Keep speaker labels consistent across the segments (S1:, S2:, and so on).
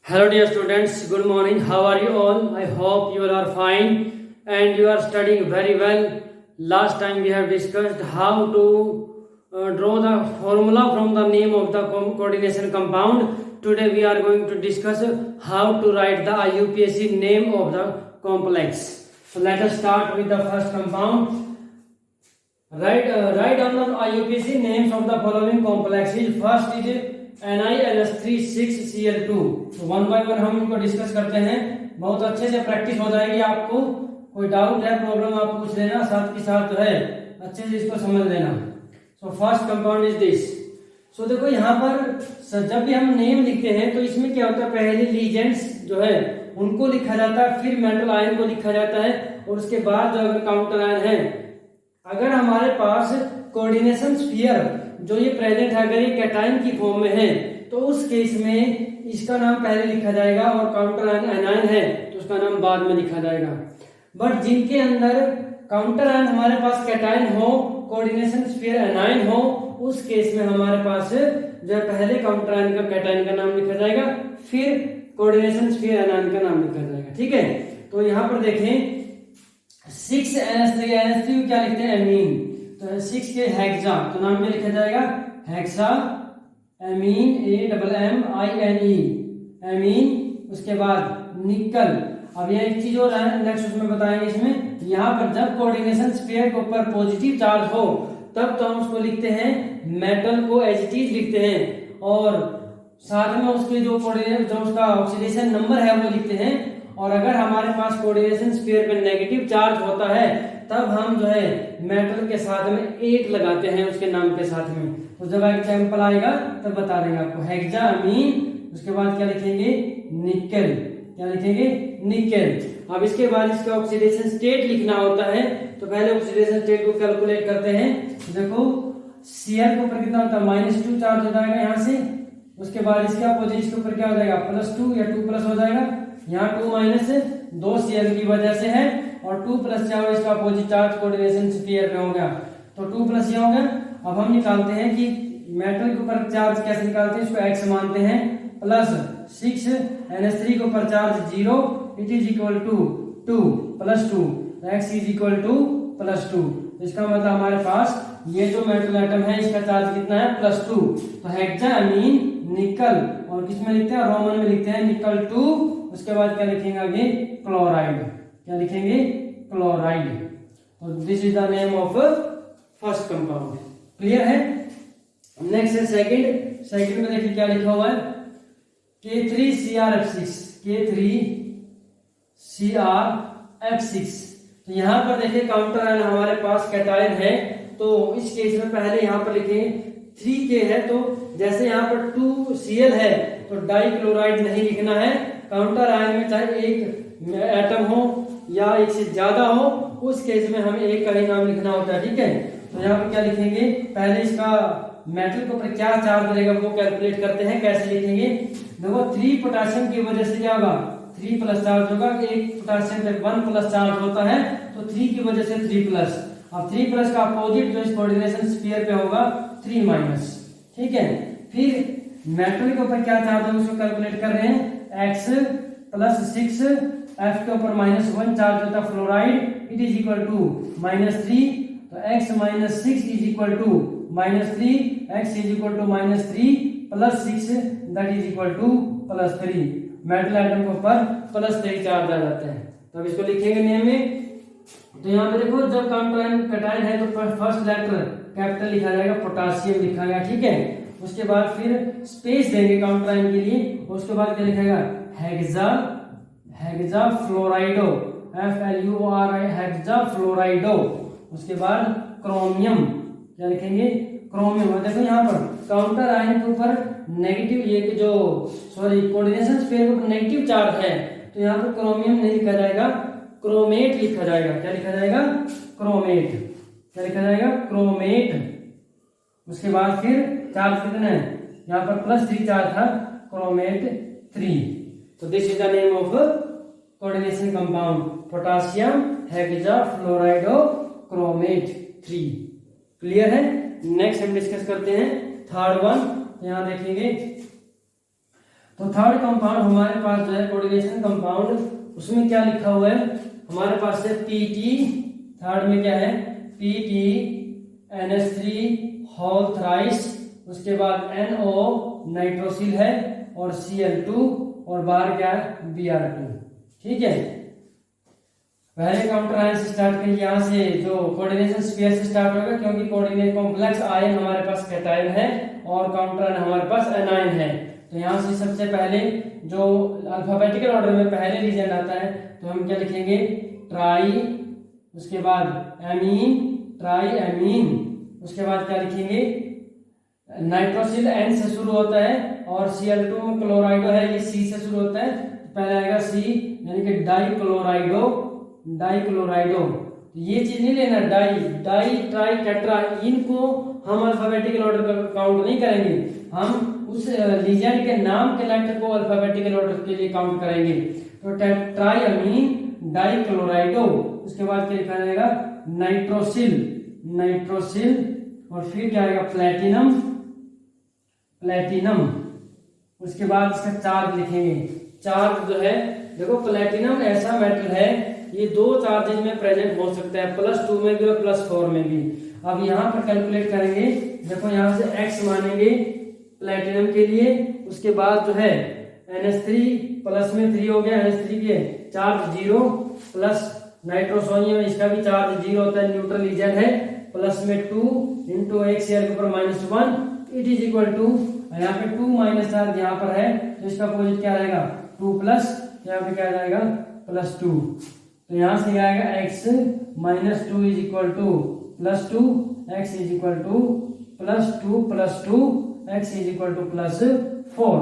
S1: Hello dear students, good morning. How are you all? I hope you all are fine and you are studying very well. Last time we have discussed how to draw the formula from the name of the coordination compound. Today we are going to discuss how to write the IUPAC name of the complex. So let us start with the first compound. Write down the IUPAC names of the following complexes. First is NiNS3,6Cl2। तो one by one हम इनको discuss करते हैं, बहुत अच्छे से practice हो जाएगी। आपको कोई डाउट है, प्रॉब्लम आप पूछ लेना, साथ के साथ जो है अच्छे से इसको समझ लेना। So first compound is this. So देखो यहाँ पर जब भी हम नेम लिखते हैं तो इसमें क्या होता है, पहले लीजेंड्स जो है उनको लिखा जाता है, फिर मेटल आयन को लिखा जाता है और उसके बाद जो अगर काउंटर आयन है, अगर हमारे पास कोऑर्डिनेशन स्फीयर जो ये प्रेजेंट है, अगर ये कैटायन की फॉर्म में है तो उस केस में इसका नाम पहले लिखा जाएगा और काउंटर आयन एनायन है तो उसका नाम बाद में लिखा जाएगा। बट जिनके अंदर काउंटर आयन हमारे पास कैटायन हो, कोऑर्डिनेशन स्फीयर एनायन हो, उस केस में हमारे पास जो पहले काउंटर आयन का कैटायन का नाम लिखा जाएगा, फिर कोऑर्डिनेशन स्फीयर एनायन का नाम लिखा जाएगा। ठीक है, तो यहाँ पर देखें 6NH3 क्या लिखते हैं, एमीन। तो 6 के हेक्सा, तो नाम में लिखा जाएगा हेक्सा एमीन, AMMINE एमीन। उसके बाद निकल। अब ये एक चीज और है, नेक्स्ट उसमें बताएंगे। इसमें यहाँ पर जब कोऑर्डिनेशन स्फीयर के ऊपर पॉजिटिव चार्ज हो तब तो हम उसको लिखते हैं, मेटल को एज इट इज लिखते हैं और साथ में उसके जो उसका ऑक्सीडेशन नंबर है वो लिखते हैं। और अगर हमारे पास कोऑर्डिनेशन स्फीयर पे नेगेटिव चार्ज होता है तब हम जो है मेटल के साथ में 8 लगाते हैं उसके नाम के साथ में। तो जब एग्जाम्पल आएगा तब बता देंगे आपको। हेक्सा अमीन, उसके बाद क्या लिखेंगे, निकेल। क्या लिखेंगे, निकेल। अब इसके बाद इसका ऑक्सीडेशन स्टेट लिखना होता है, तो पहले ऑक्सीडेशन स्टेट को कैलकुलेट करते हैं। देखो Cl के ऊपर कितना होता है, -2 चार्ज हो जाएगा यहाँ से। उसके बाद इसके अपोजिट के ऊपर क्या हो जाएगा, +2 या 2+ हो जाएगा। यहाँ 2 - 2 Cl की वजह से है और 2+ क्या हो, इसका अपोजिट चार्ज कोऑर्डिनेशन स्फीयर पे हो गया, तो 2+ ये हो गया। अब हम निकालते हैं कि मेटल के ऊपर चार्ज कैसे निकालते हैं, इसको x मानते हैं, +6NH3 के ऊपर charge 0, it is equal to 2 + 2, x is equal to +2। इसका मतलब हमारे पास ये जो मेटल एटम है इसका चार्ज कितना है, +2। तो हेक्सा अमीन निकल, और किसमें लिखते हैं, रोमन में लिखते हैं, निकल 2। उसके बाद क्या लिखेंगे आगे, क्लोराइड। क्या लिखेंगे, क्लोराइड। तो this is the name of first compound. Clear है। नेक्स्ट है सेकंड में देखिए क्या लिखा हुआ है, K3CrF6, K3CrF6। तो यहाँ पर देखिए काउंटर आयन हमारे पास कैटायन है, तो इस केस में पहले यहाँ पर लिखें 3K है, तो जैसे यहाँ पर 2Cl है तो डाइक्लोराइड नहीं लिखना है। काउंटर आयन में चाहे एक एटम हो या एक से ज्यादा हो, उस केस में हमें एक का ही नाम लिखना होता है। ठीक है, तो यहाँ पर क्या लिखेंगे, पहले इसका मेटल के ऊपर क्या चार्ज रहेगा वो कैलकुलेट करते हैं। कैसे लिखेंगे, देखो 3 पोटेशियम की वजह से क्या होगा, 3+ चार्ज होगा। एक पोटेशियम पे 1+ चार्ज होता है, तो 3 की वजह से 3+। अब 3+ का अपोजिट जो इस कोऑर्डिनेशन स्फीयर पे होगा 3-। ठीक है, फिर मेटल के ऊपर क्या चार्ज है उसको कैलकुलेट कर रहे हैं, x + 6, F के ऊपर -1 चार्ज होता है fluoride, it is equal to -3। तो x - 6 is equal to -3, x is equal to -3 + 6 that is equal to +3। Metal item के ऊपर +3 चार्ज आ जाते हैं। तो अब इसको लिखेंगे नेम में। तो यहाँ पे देखो जब काउंटर कैटायन है तो फर्स्ट लेटर कैपिटल लिखा जाएगा, पोटासियम लिखा गया। ठीक है, उसके बाद फिर स्पेस देंगे काउंटर आयन के लिए। उसके बाद क्या लिखेगा, हेक्सा फ्लोराइडो, FLUORI हेक्सा फ्लोराइडो। उसके बाद क्रोमियम, क्या लिखेंगे, क्रोमियम। देखो यहाँ पर काउंटर आयन के ऊपर नेगेटिव, ये जो कोऑर्डिनेशन स्फीयर के ऊपर नेगेटिव चार्ज है, तो यहाँ पर क्रोमियम नहीं लिखा जाएगा, क्रोमेट लिखा जाएगा। क्या लिखा जाएगा, क्रोमेट। क्या लिखा जाएगा, क्रोमेट। उसके बाद फिर चार्ज कितना है, यहाँ पर +3 चार्ज था, क्रोमेट 3। तो this is the name of coordination compound, potassium hexa fluorido chromate 3। Clear है। नेक्स्ट हम डिस्कस करते हैं थर्ड वन। यहाँ देखेंगे तो थर्ड कंपाउंड हमारे पास जो है कोऑर्डिनेशन कंपाउंड, उसमें क्या लिखा हुआ है हमारे पास से Pt, थर्ड में क्या है Pt NH3 होल थ्राइस, उसके बाद NO नाइट्रोसिल है और Cl2 और बाहर क्या है Br2। ठीक है, पहले काउंटर आयन से स्टार्ट करिए, यहाँ से जो कोऑर्डिनेशन स्फीयर से स्टार्ट होगा, क्योंकि कोऑर्डिनेट कॉम्प्लेक्स आयन हमारे पास कैटायन है और काउंटर आयन हमारे पास एनायन है। तो यहाँ से सबसे पहले जो अल्फाबेटिकल ऑर्डर में पहले रीजन आता है तो हम क्या लिखेंगे ट्राई, उसके बाद एमीन, ट्राई एमीन, उसके बाद क्या लिखेंगे नाइट्रोसिल N से शुरू होता है और Cl2 में क्लोराइडो है, ये C से शुरू होता है, तो पहले आएगा C यानी कि डाइक्लोराइडो, डाइक्लोराइडो। ये चीज नहीं लेना, डाई ट्राई टेट्रा, इनको हम अल्फाबेटिकल ऑर्डर का काउंट नहीं करेंगे, हम उस लीजेंड के नाम के लेटर को अल्फाबेटिकल ऑर्डर के लिए काउंट करेंगे। तो ट्राई अमीन डाइक्लोराइडो, उसके बाद क्या लिखा जाएगा नाइट्रोसिल, नाइट्रोसिल, और फिर क्या आएगा प्लेटिनम, प्लेटिनम, उसके बाद इसका चार्ज लिखेंगे। चार्ज जो है देखो प्लेटिनम ऐसा मेटल है ये दो चार्जेज में प्रेजेंट हो सकता है, +2 में भी और +4 में भी। अब यहाँ पर कैलकुलेट करेंगे, देखो यहाँ से x मानेंगे प्लेटिनम के लिए, उसके बाद जो है NH3 प्लस में 3 हो गया, NH3 के चार्ज 0 प्लस नाइट्रोसोनियम इसका भी चार्ज 0 होता है, न्यूट्रल लीजेंड है, प्लस में 2 इंटू एक Cl के ऊपर -1 इट इज इक्वल टू, यहाँ पे 2 माइनस चार्ज यहाँ पर है तो इसका अपोजिट क्या रहेगा 2 प्लस, यहाँ पे क्या जाएगा +2, तो यहाँ से क्या आएगा x -2 is equal to +2, x is equal to +2 +2, x is equal to +4।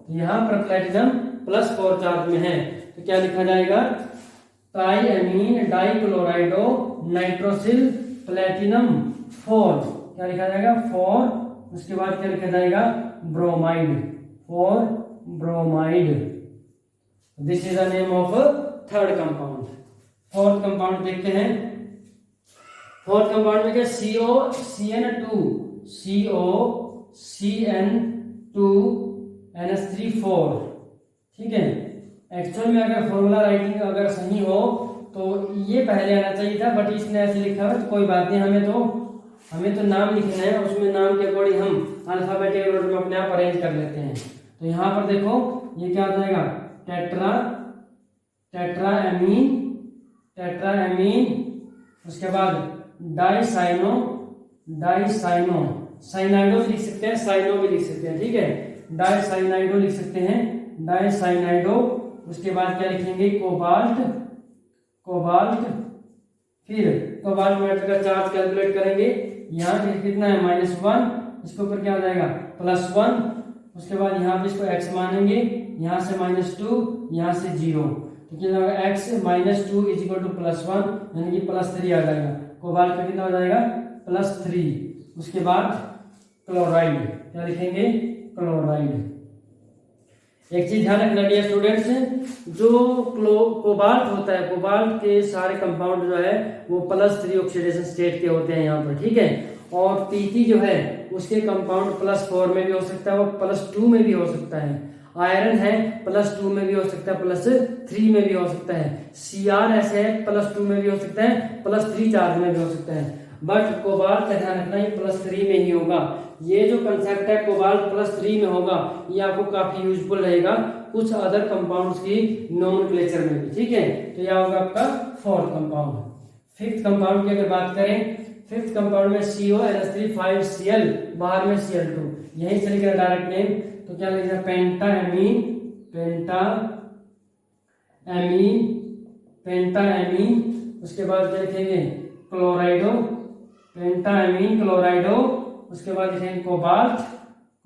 S1: तो यहाँ पर प्लेटिनम +4 चार्ज में है, तो क्या लिखा जाएगा ट्राईएमीन डाइक्लोराइडो नाइट्रोसिल प्लेटिनम 4, क्या लिखा जाएगा 4, उसके बाद क्या लिखा जाएगा bromide, 4 bromide. This is the name of third compound. Fourth compound देखते हैं, फोर्थ कंपाउंड में क्या COCN2, COCN2 NH3 ठीक है। एक्चुअल में अगर फॉर्मूला राइटिंग अगर सही हो तो ये पहले आना चाहिए था, बट इसने ऐसे लिखा है तो कोई बात नहीं, हमें तो नाम लिखना है, उसमें नाम के अकॉर्डिंग हम अल्फाबेटिकल ऑर्डर में अपने आप अरेंज कर लेते हैं। तो यहाँ पर देखो ये क्या हो जाएगा टेट्रा, टेट्राएमीन, टेट्राएमीन, उसके बाद डाइसाइनो, डाइसाइनो, साइनाइडो भी लिख सकते हैं, साइनो भी लिख सकते हैं, ठीक है, डाइसाइनाइडो लिख सकते हैं, डाइसाइनाइडो। उसके बाद क्या लिखेंगे कोबाल्ट, कोबाल्ट, फिर कोबाल्ट मेटल का चार्ज कैलकुलेट करेंगे, यहाँ कितना है -1, इसके ऊपर क्या हो जाएगा +1, उसके बाद यहाँ पे इसको x मानेंगे, यहाँ से -2, यहाँ से 0, तो कितना होगा x -2 इज इक्वल टू +1 यानी कि +3 आ जाएगा, कोबाल्ट का कितना हो जाएगा +3। उसके बाद क्लोराइड, क्या लिखेंगे क्लोराइड। एक चीज ध्यान रखना डियर स्टूडेंट्स, जो कोबाल्ट होता है, कोबाल्ट के सारे कंपाउंड जो है वो +3 ऑक्सीडेशन स्टेट के होते हैं यहाँ पर, ठीक है। और Pt जो है उसके कंपाउंड +4 में भी हो सकता है, वो +2 में भी हो सकता है। आयरन है +2 में भी हो सकता है, +3 में भी हो सकता है। Cr ऐसे है +2 में भी हो सकता है, +3 चार्ज में भी हो सकता है, बट कोबाल्ट का ध्यान रखना ये +3 में ही होगा। ये जो कंसेप्ट है कोबाल्ट +3 में होगा, ये आपको काफी यूजफुल रहेगा कुछ अदर कंपाउंड्स की नोमेनक्लेचर में भी, ठीक है। तो यह होगा आपका फोर्थ कंपाउंड। फिफ्थ कंपाउंड की अगर बात करें, फिफ्थ कंपाउंड में CONH3 बाहर में Cl2, यही से लिखना डायरेक्ट नेम, तो क्या लिखना पेंटाएमीन, पेंटाएमीन, पेंटाएमीन, उसके बाद क्या लिखेंगे क्लोराइडो, पेंटाएमीन क्लोराइडो, उसके बाद लिखेंगे कोबाल्ट,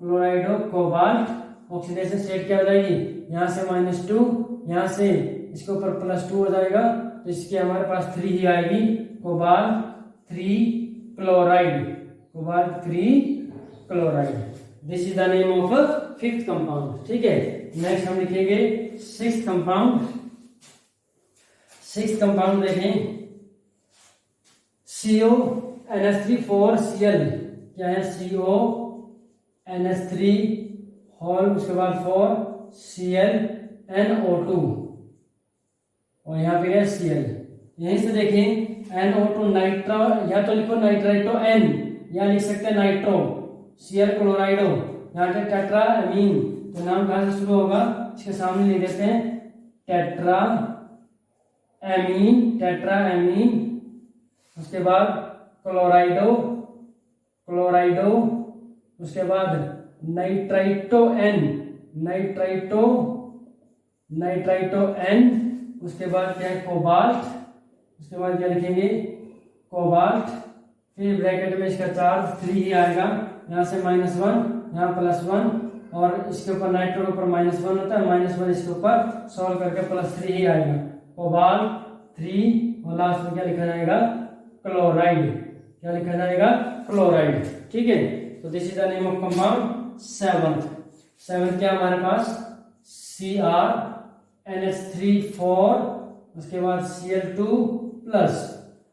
S1: क्लोराइडो कोबाल्ट, ऑक्सीडेशन स्टेट क्या हो जाएगी यहाँ से -2, यहाँ से इसके ऊपर +2 हो जाएगा, तो इसके हमारे पास 3 ही आएगी, cobalt 3 chloride, cobalt 3 chloride. This is the name of fifth compound, ठीक है। नेक्स्ट हम लिखेंगे सिक्स्थ कंपाउंड। सिक्स्थ कंपाउंड देखें CONH3 क्या है CONH3 होल, उसके बाद 4 ClNO2 और यहाँ पे है Cl। यहीं से देखें NO2 नाइट्रो, या तो लिखो नाइट्राइटो N, या लिख सकते हैं नाइट्रो Cl क्लोराइडो, यहाँ पे टेट्रा एमीन। तो नाम कहाँ से शुरू होगा, इसके सामने लिख देते हैं टेट्रा एमीन, उसके बाद क्लोराइडो, उसके बाद नाइट्राइटो N, उसके बाद क्या है कोबाल्ट, उसके बाद क्या लिखेंगे कोबाल्ट, फिर ब्रैकेट में इसका चार्ज 3 ही आएगा, यहाँ से -1, यहाँ +1, और इसके ऊपर नाइट्रो के ऊपर -1 होता है, -1 इसके ऊपर सॉल्व करके +3 ही आएगा, कोबाल्ट 3, और लास्ट में क्या लिखा जाएगा क्लोराइड, क्या लिखा जाएगा क्लोराइड। ठीक है, तो this is the name of compound. Seventh क्या हमारे पास CrNH3 4, उसके बाद Cl2+।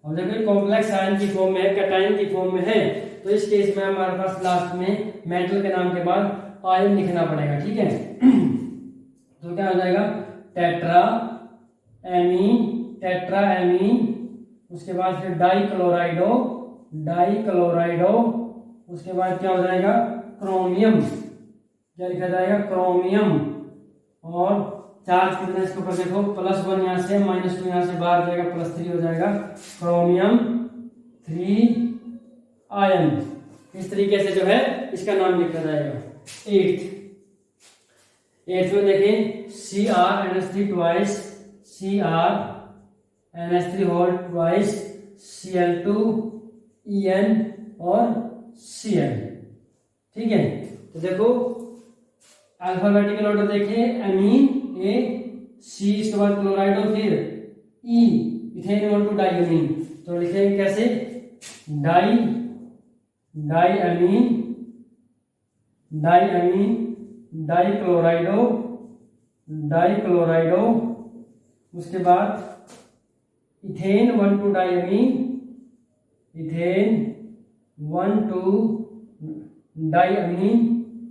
S1: अब देखो कॉम्प्लेक्स आयन की फॉर्म में है, कैटायन की फॉर्म में है, तो इस केस में हमारे पास लास्ट में मेटल के नाम के बाद आयन लिखना पड़ेगा। ठीक है, तो क्या हो जाएगा टेट्रा एमीन, उसके बाद फिर डाइक्लोराइडो, उसके बाद क्या हो जाएगा क्रोमियम, क्या लिखा जाएगा क्रोमियम, और चार्ज कितना इसके ऊपर देखो +1 यहाँ से, -2 यहाँ से बाहर जाएगा, +3 हो जाएगा क्रोमियम 3 आयन। इस तरीके से जो है इसका नाम लिखा जाएगा। 8th में देखें CrNH3 twice, Cl2 En और Cl। ठीक है, तो देखो अल्फाबेटिकल ऑर्डर देखें, एमीन A, C, इसके बाद क्लोराइडो, फिर E इथेन 1 डाइअमीन। तो लिखेंगे कैसे डाइअमीन, डाइक्लोराइडो, उसके बाद इथेन 1 डाइअमीन,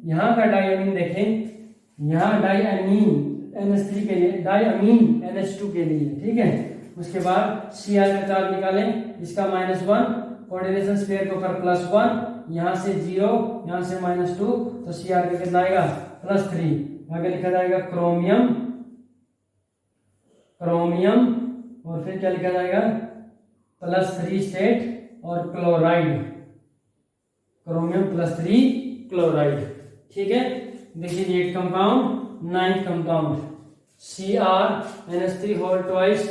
S1: यहाँ का डाइअमीन देखें, यहाँ डाइअमीन NH3 के लिए, डाइअमीन NH2 के लिए। ठीक है, उसके बाद Cl का चार्ज निकालें, इसका -1, कोऑर्डिनेशन स्फीयर के ऊपर +1, यहाँ से 0, यहाँ से -2, तो Cr का कितना आएगा +3। आगे लिखा जाएगा क्रोमियम, और फिर क्या लिखा जाएगा +3 स्टेट, और क्लोराइड, क्रोमियम +3 क्लोराइड। ठीक है, देखिए ये compound. 9th compound CrNH3 twice,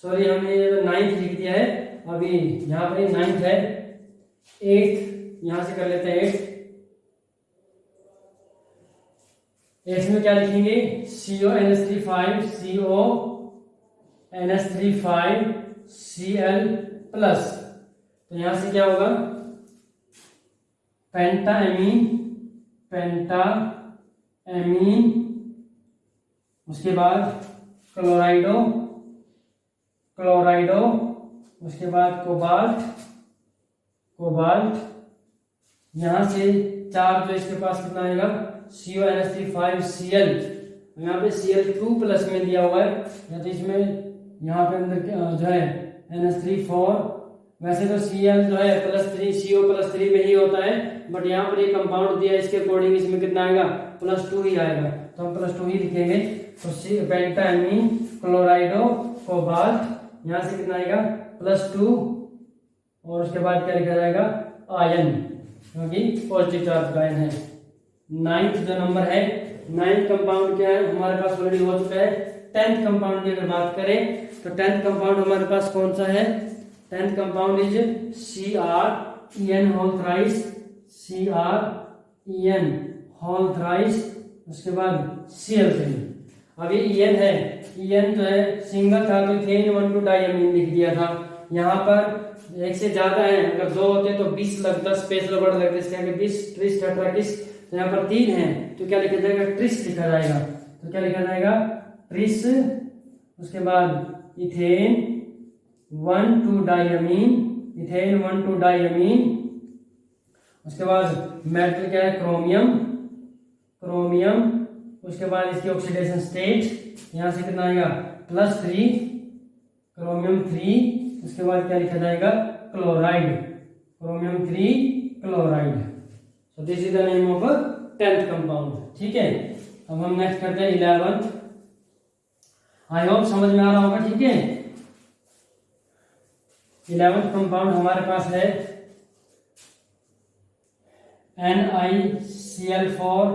S1: sorry हमने 9th लिख दिया है, अभी यहाँ पर 9th है। 8th यहाँ से कर लेते हैं। 8th में क्या लिखेंगे CONH3 Cl+। तो यहाँ से क्या होगा पेंटाएमीन, उसके बाद क्लोराइडो, उसके बाद कोबाल्ट, यहाँ से चार्ज जो इसके पास कितना आएगा CONH3 Cl, यहाँ पे Cl2+ में दिया हुआ है, या तो इसमें यहाँ पे अंदर जो है NH3 वैसे तो Cl जो है +3 CO+3 में ही होता है, बट यहाँ पर ये कंपाउंड दिया है, इसके अकॉर्डिंग इसमें कितना आएगा +2 ही आएगा, तो हम +2 ही लिखेंगे। तो पेंटाएमीन, क्लोराइडो, कोबाल्ट, यहाँ से कितना आएगा +2, और उसके बाद क्या लिखा जाएगा आयन, क्योंकि पॉजिटिव चार्ज का आयन है। 9th जो नंबर है, 9th कंपाउंड क्या है हमारे पास ऑलरेडी हो चुका है। 10th कंपाउंड की अगर बात करें तो 10th कंपाउंड हमारे पास कौन सा है, 10th कंपाउंड इज CrEn, उसके बाद Cl3। अभी En है, En जो है सिंगल था तो इथेन 1 डाइअमीन लिख दिया था, यहाँ पर एक से ज्यादा है, अगर 2 होते तो 20 लगता, स्पेशल वर्ड लगता, इसके आगे 20 ट्रिस टेट्राटिस, तो यहाँ पर 3 है तो क्या लिखा जाएगा ट्रिस लिखा जाएगा। तो क्या लिखा जाएगा ट्रिस, उसके बाद इथेन 1 डाइअमीन, उसके बाद मेटल क्या है क्रोमियम, उसके बाद इसकी ऑक्सीडेशन स्टेट यहाँ से कितना आएगा +3 क्रोमियम 3, उसके बाद क्या लिखा जाएगा chloride, chromium 3 chloride. So this is the name of 10th compound. ठीक है, अब हम नेक्स्ट करते हैं 11th। आई होप समझ में आ रहा होगा। ठीक है, 11th कंपाउंड हमारे पास है NiCl4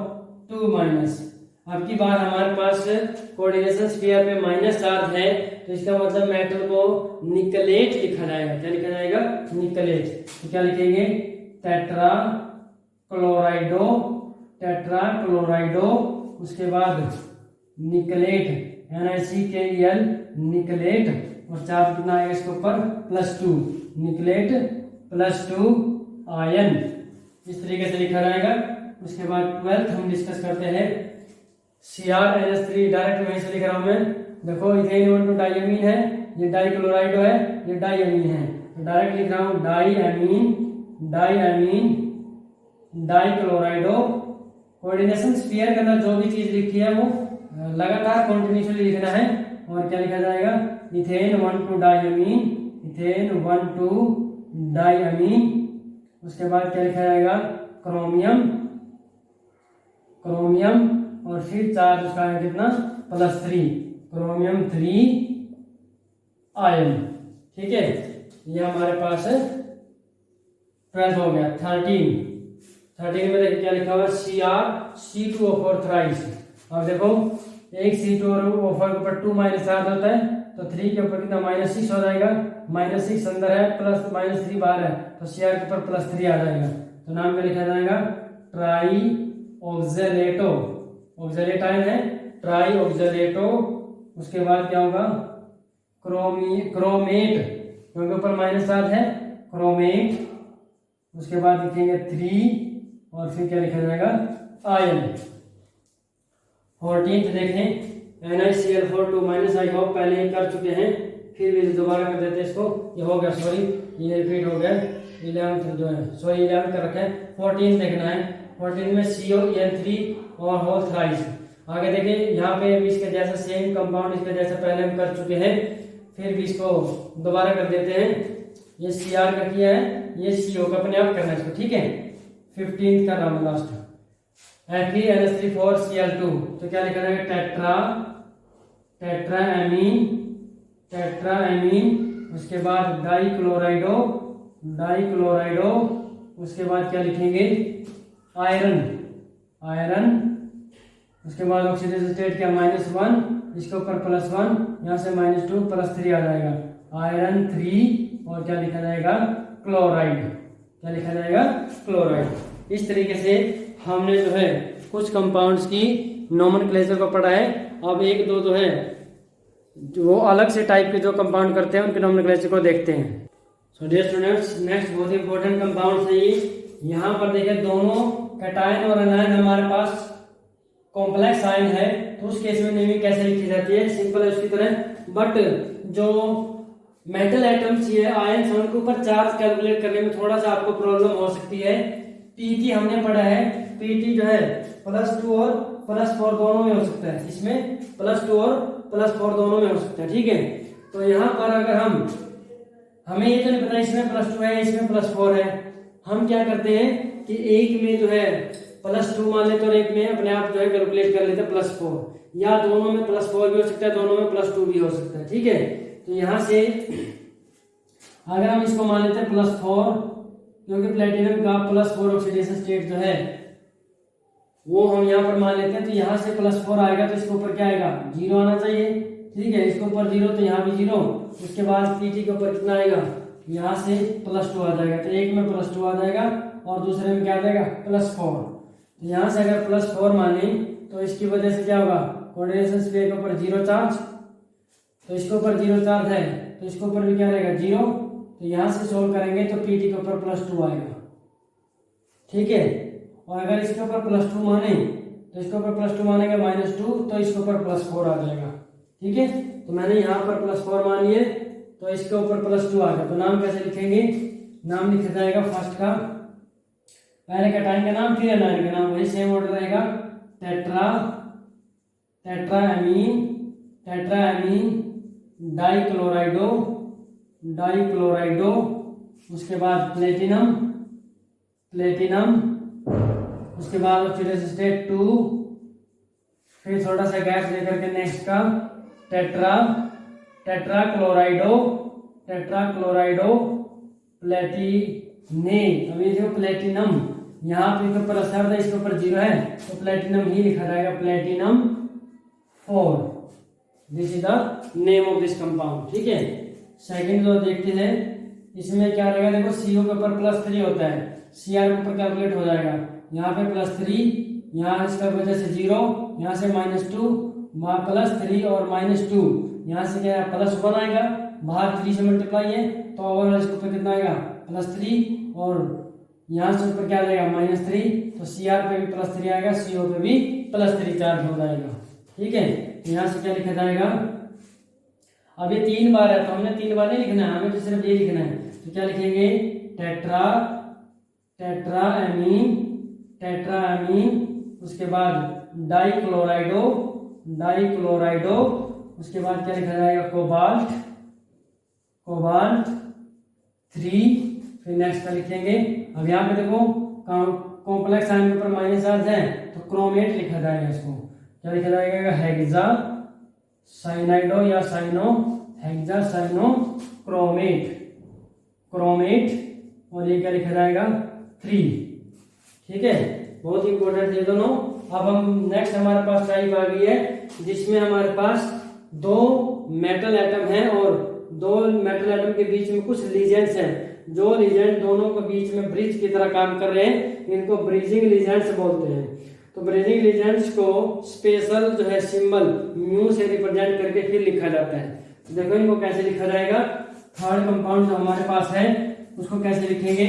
S1: 2-। अब की बार हमारे पास कोऑर्डिनेशन स्फीयर पे माइनस चार्ज है, तो इसका मतलब मेटल को निकलेट लिखा जाएगा। क्या लिखा जाएगा निकलेट। तो क्या लिखेंगे टेट्रा क्लोराइडो, टेट्रा क्लोराइडो, उसके बाद निकलेट NiCl निकलेट, और चार्ज कितना आएगा इसके ऊपर +2 निकलेट +2 आयन, इस तरीके से लिखा जाएगा। उसके बाद 12th हम डिस्कस करते हैं CrNH3। डायरेक्ट वहीं से लिख रहा हूं मैं, देखो इथेन 1,2 डाइअमीन है, ये डाइक्लोराइडो है, ये डाइअमीन है, तो डायरेक्ट लिख रहा हूं डाइअमीन, डाइअमीन डाइक्लोराइडो। कोऑर्डिनेशन स्फीयर के अंदर जो भी चीज लिखी है वो लगातार कंटिन्यूअसली लिखना है। और क्या लिखा जाएगा इथेन 1,2 डाइअमीन, इथेन 1,2 डाइअमीन, उसके बाद क्या लिखा जाएगा क्रोमियम, क्रोमियम, और फिर चार्ज उसका है कितना +3 क्रोमियम 3 आयन। ठीक है, ये हमारे पास 12 हो गया। 13 में देखिए क्या लिखा हुआ CrC2O4 थ्राइस। अब देखो एक C2O4 के ऊपर 2 चार्ज होता है, तो 3 के ऊपर कितना -6 हो जाएगा, -6 अंदर है प्लस -3 बाहर है, तो Cr के ऊपर +3 आ जाएगा। तो नाम में लिखा जाएगा ट्राई ऑक्जेलेटो, ऑक्जेलेट आयन है ट्राई ऑक्जेलेटो। उसके बाद क्या होगा क्रोमेट, क्योंकि ऊपर माइनस चार्ज है क्रोमेट, उसके बाद लिखेंगे 3 और फिर क्या लिखा जाएगा आयन। 14th देखें NiCl4 आई होप पहले ही कर चुके हैं, फिर भी दोबारा कर देते हैं इसको। ये हो गया, सॉरी ये रिपीट हो गया। 11th जो है, सॉरी 11th कर रखे हैं, 14 देखना है। 14 में CON3 और होल थ्राइस। आगे देखिए यहाँ पे भी इसके जैसा सेम कंपाउंड इसके जैसा पहले हम कर चुके हैं, फिर भी इसको दोबारा कर देते हैं। ये Cr का किया है, ये CO का अपने आप करना है इसको। ठीक है, 15th का नाम लास्ट NH3 4Cl2। तो क्या लिखा जाएगा टेट्रा, टेट्राएमीन, टेट्राएमीन, उसके बाद डाइक्लोराइडो, डाइक्लोराइडो, उसके बाद क्या लिखेंगे आयरन, आयरन, उसके बाद ऑक्सीडेशन स्टेट क्या -1, इसके ऊपर +1, यहाँ से -2 +3 आ जाएगा आयरन 3, और क्या लिखा जाएगा क्लोराइड, क्या लिखा जाएगा क्लोराइड। इस तरीके से हमने जो है कुछ कंपाउंड्स की नोमेनक्लेचर को पढ़ा है। अब एक दो जो है वो अलग से टाइप के जो कंपाउंड करते हैं उनके नोमेनक्लेचर को देखते हैं। सो डियर स्टूडेंट्स, नेक्स्ट बहुत इंपॉर्टेंट कंपाउंड है ये। यहाँ पर देखिए दोनों कैटायन और एनायन हमारे पास कॉम्प्लेक्स आयन है, तो उस केस में नेमिंग कैसे लिखी जाती है, सिंपल है उसकी तरह। बट जो मेटल एटम्स ये आयन उनके ऊपर चार्ज कैलकुलेट करने में थोड़ा सा आपको प्रॉब्लम हो सकती है। Pt हमने पढ़ा है, Pt जो है +2 और +4 दोनों में हो सकता है, इसमें +2 और +4 दोनों में हो सकता है। ठीक है, तो यहाँ पर अगर हमें ये तो नहीं पता इसमें +2 है इसमें +4 है, हम क्या करते हैं कि एक में जो है +2 मान लेते और एक में अपने आप जो है कैलकुलेट कर लेते हैं +4, या दोनों में +4 भी हो सकता है, दोनों में +2 भी हो सकता है। ठीक है, तो यहाँ से अगर हम इसको मान लेते हैं +4, क्योंकि प्लेटिनम का +4 ऑक्सीडेशन स्टेट जो है वो हम यहाँ पर मान लेते हैं, तो यहाँ से +4 आएगा तो इसके ऊपर क्या आएगा 0 आना चाहिए। ठीक है, इसके ऊपर 0 तो यहाँ भी 0, उसके बाद Pt के ऊपर कितना आएगा, यहाँ से +2 आ जाएगा, तो एक में +2 आ जाएगा और दूसरे में क्या आ जाएगा +4। तो यहाँ से अगर +4 माने तो इसकी वजह से क्या होगा, कोऑर्डिनेशन स्फीयर के ऊपर 0 चार्ज, तो इसके ऊपर 0 चार्ज है तो इसके ऊपर भी क्या रहेगा 0, तो यहाँ से सोल्व करेंगे तो Pt के ऊपर +2 आएगा। ठीक है, और अगर इसके ऊपर +2 माने तो इसके ऊपर +2 मानेंगे -2, तो इसके ऊपर +4 आ जाएगा। ठीक है, तो मैंने यहाँ पर +4 मान लिए तो इसके ऊपर +2 आ गया। तो नाम कैसे लिखेंगे, नाम लिखा जाएगा फर्स्ट का पहले कैटायन का नाम फिर एनायन का नाम, वही सेम ऑर्डर रहेगा टेट्रा टेट्राएमीन डाइक्लोराइडो, उसके बाद प्लेटिनम, उसके बाद ऑक्सीडेशन स्टेट 2, फिर थोड़ा सा गैस लेकर के नेक्स्ट का टेट्राक्लोराइडो प्लेटिनेट। अब ये जो प्लेटिनम यहाँ पे इसके ऊपर असर है, इसके ऊपर 0 है तो प्लेटिनम ही लिखा जाएगा, platinum 4। This is the name of this compound. ठीक है, सेकंड जो देखते हैं इसमें क्या रहेगा, देखो CO के ऊपर +3 होता है, CR के ऊपर कैलकुलेट हो जाएगा, यहाँ पे +3, यहाँ इसका वजह से 0, यहाँ से -2, वहाँ +3 और -2, यहाँ से क्या +1 आएगा, बाहर 3 से मल्टीप्लाई है तो ओवरऑल इसके ऊपर कितना आएगा +3, और यहाँ से ऊपर क्या आएगा -3, तो CR पे भी +3 आएगा, CO पे भी +3 चार्ज हो जाएगा। ठीक है, यहाँ से क्या लिखा जाएगा, अब ये 3 बार है तो हमने 3 बार नहीं लिखना है, हमें तो सिर्फ ये लिखना है, तो क्या लिखेंगे टेट्राएमीन, उसके बाद डाइक्लोराइडो, उसके बाद क्या लिखा जाएगा कोबाल्ट 3, फिर नेक्स्ट का लिखेंगे। अब यहाँ पे देखो कॉम्प्लेक्स आयन के ऊपर माइनस चार्ज है तो क्रोमेट लिखा जाएगा, इसको क्या लिखा जाएगा हेक्सा साइनाइडो या हेक्सा साइनो क्रोमेट, और ये क्या लिखा जाएगा 3। ठीक है, बहुत इंपॉर्टेंट है दोनों। अब हम नेक्स्ट हमारे पास टाइप आ गई है जिसमें हमारे पास 2 मेटल एटम है और 2 मेटल एटम के बीच में कुछ लीजेंड्स हैं, जो लीजेंड दोनों के बीच में ब्रिज की तरह काम कर रहे हैं, इनको ब्रिजिंग लीजेंड्स बोलते हैं। तो ब्रिजिंग लीजेंड्स को स्पेशल जो है सिंबल म्यू से रिप्रेजेंट करके फिर लिखा जाता है। तो देखो इनको कैसे लिखा जाएगा, थर्ड कंपाउंड जो हमारे पास है उसको कैसे लिखेंगे,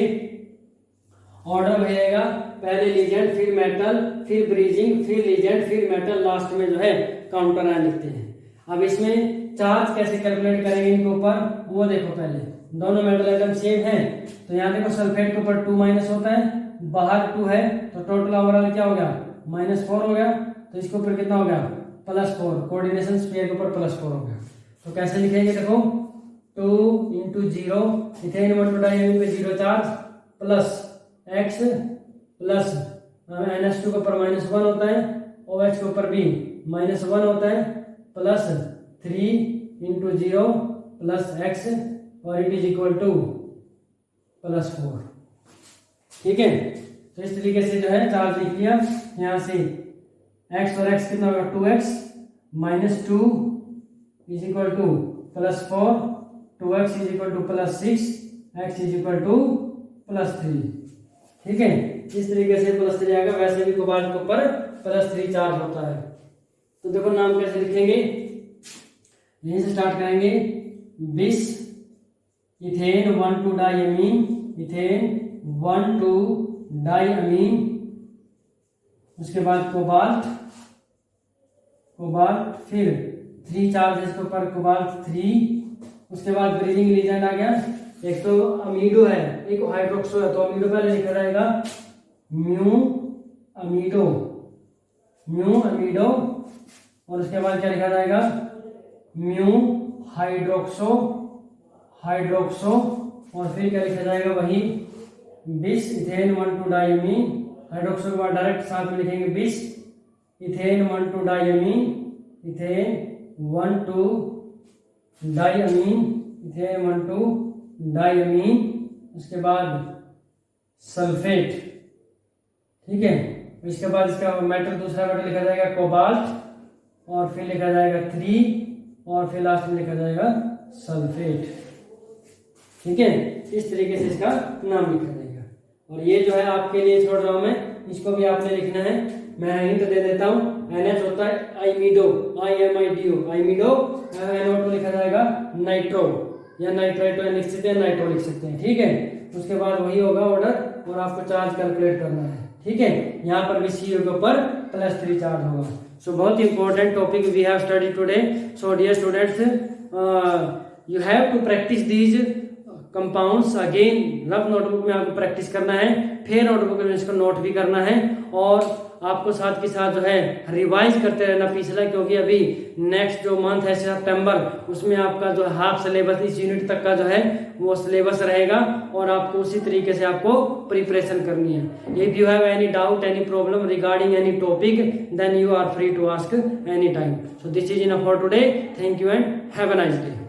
S1: ऑर्डर रहेगा, पहले लीजेंड फिर मेटल फिर ब्रिजिंग फिर लीजेंड फिर मेटल, लास्ट में जो है काउंटर आयन लिखते हैं। अब इसमें चार्ज कैसे कैलकुलेट करेंगे इनके ऊपर, वो देखो, पहले दोनों मेटल आइटम सेम है तो यहाँ देखो सल्फेट के ऊपर 2- होता है, बाहर 2 है तो टोटल ओवरऑल क्या हो गया -4 हो गया, तो इसके ऊपर कितना हो गया +4, कोऑर्डिनेशन स्फीयर के ऊपर +4 हो गया। तो कैसे लिखेंगे, देखो 2 × 0, इथेन 1 डाइमीन पे 0 charge plus x plus NH2 के ऊपर -1 होता है, OH के ऊपर भी -1 होता है, प्लस 3 × 0 प्लस x और इट इज इक्वल टू +4। ठीक है, तो इस तरीके से जो है चार्ज लिख लिया। यहाँ से x और x कितना होगा 2x -2 is equal to +4, 2x is equal to +6, x is equal to +3। ठीक है, इस तरीके से +3 आएगा, वैसे भी कोबाल्ट के ऊपर +3 चार्ज होता है। तो देखो नाम कैसे लिखेंगे, यहीं से स्टार्ट करेंगे, बिस इथेन 1,2 डाइअमीन, इथेन 1,2 डाइअमीन, उसके बाद कोबाल्ट फिर 3 चार्ज इसके ऊपर कोबाल्ट 3, उसके बाद ब्रीजिंग लीजेंड आ गया, एक तो अमीडो है एक हाइड्रोक्सो है, तो अमीडो पहले लिखा जाएगा म्यू अमीडो, और उसके बाद क्या लिखा जाएगा म्यू हाइड्रोक्सो, और फिर क्या लिखा जाएगा वही बिस इथेन 1,2 डाइअमीन, हाइड्रोक्सो के बाद डायरेक्ट साथ में लिखेंगे बिस इथेन 1,2 डाइअमीन, इथेन 1,2 डाइअमीन, इथेन 1,2 डाइअमीन, उसके बाद सल्फेट। ठीक है, इसके बाद इसका मेटल, दूसरा मेटल लिखा जाएगा कोबाल्ट, और फिर लिखा जाएगा 3, और फिर लास्ट में लिखा जाएगा सल्फेट। ठीक है, इस तरीके से इसका नाम लिखा जाएगा। और ये जो है आपके लिए छोड़ रहा हूं मैं, इसको भी आपने लिखना है, मैं हिंट दे देता हूँ। NH होता है आइमिडो, IMIDO, आइमिडो, NO2 लिखा जाएगा नाइट्रो या नाइट्राइटो लिख सकते हैं, नाइट्रो लिख सकते हैं। ठीक है, उसके बाद वही होगा ऑर्डर, और आपको चार्ज कैलकुलेट करना है। ठीक है, यहाँ पर भी CO के ऊपर +3 चार्ज होगा। सो बहुत important topic we have study today. So dear students, you have to practice these compounds again rough notebook में आपको प्रैक्टिस करना है, फिर नोटबुक में इसको नोट भी करना है और आपको साथ के साथ जो है रिवाइज करते रहना पिछला, क्योंकि अभी नेक्स्ट जो मंथ है सितंबर, उसमें आपका जो हाफ सिलेबस इस यूनिट तक का जो है वो सिलेबस रहेगा और आपको उसी तरीके से आपको प्रिपरेशन करनी है। If you have any doubt, any problem regarding any topic, then you are free to ask any time. So this is enough for today. Thank you and have a nice day.